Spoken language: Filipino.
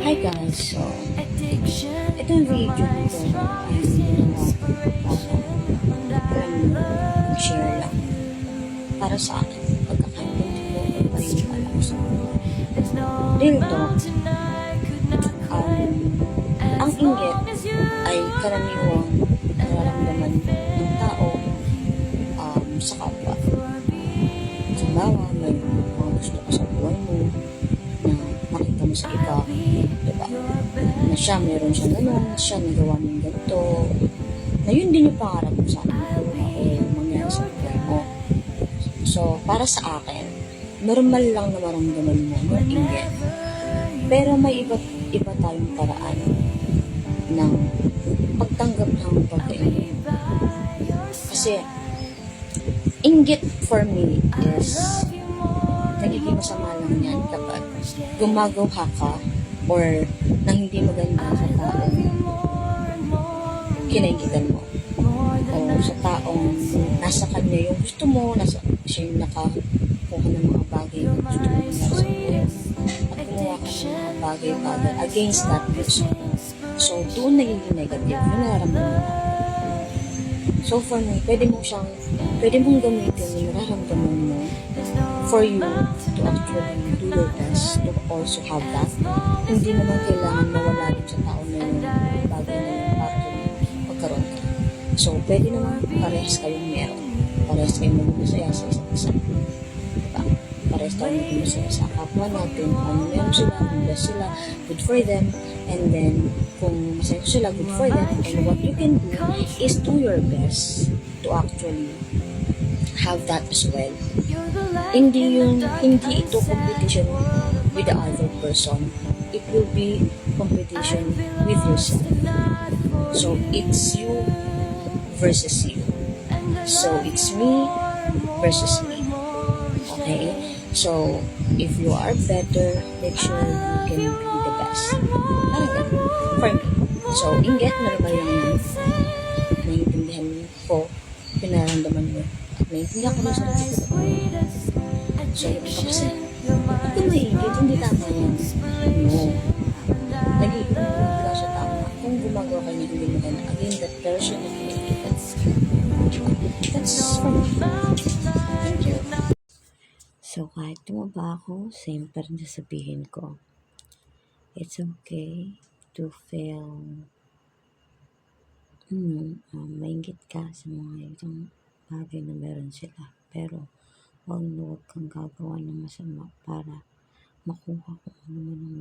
Hi guys, so itong video dito ay ginawa ko para share lang para sa akin pagkakaintindi ko o paniniwala ko sa real talk. Ang inggit ay karaniwang nararamdaman ng tao sa kapwa. Halimbawa, may mga gusto ka sa buhay mo na makita mo sa iba, diba? Na siya, meron siya ganun, siya nagawa ng ganito, na yun din yung pangarap mo sa akin o mangyari sa buhay mo. So, para sa akin, normal lang na maramdaman mo ng inggit. Pero may iba tayong paraan ng pagtanggap ng pagkainggit. Kasi, inggit for me is nagiging masama lang yan kapag gumagawa ka or nang hindi maganda sa taong kinaingitan mo o sa taong nasa kanya yung gusto mo, siya yung nakakuha ng mga bagay na gusto mo na sa buhay mo at gumawa ka ng mga bagay-bagay against that person. So, doon nagiging negative yung nararamdaman mo. So, for me, pwede mong gamitin yung nararamdaman mo for you to actually do your best to also have that. Hindi naman kailangan mawala din sa tao na yung bagay na yun para magkaroon ka. So, pwede naman parehas kayong meron. Parehas kayong maging masaya sa isa't isa. Diba? Parehas kayong maging masaya sa kapwa natin. Kung meron sila, kung bless sila, good for them. And then, kung masaya sila, good for them. And what you can do is do your best to actually have that as well. Hindi ito competition with the other person. It will be competition with yourself. So, it's you versus you. So, it's me versus me. Okay? So, if you are better, make sure you can be the best. Parang ganun. For me. So, inggit, normal lang yun. Naiintindihan ko, pinaramdaman mo. At naiintindihan ko na sa sarili ko. So, yung iba kasi, ito maingit, hindi tama yan. No. Nag-iibig lang siya tama. Kung gumagawa kayo na hindi maganda, again, that person na kinikitan. That's for me. Thank you. So, kahit tumaba ako, same pa rin sasabihin ko. It's okay to feel mainggit ka sa mga ibang bagay na meron sila. Pero, huwag kang gagawa ng masama para makuha kung ano man ang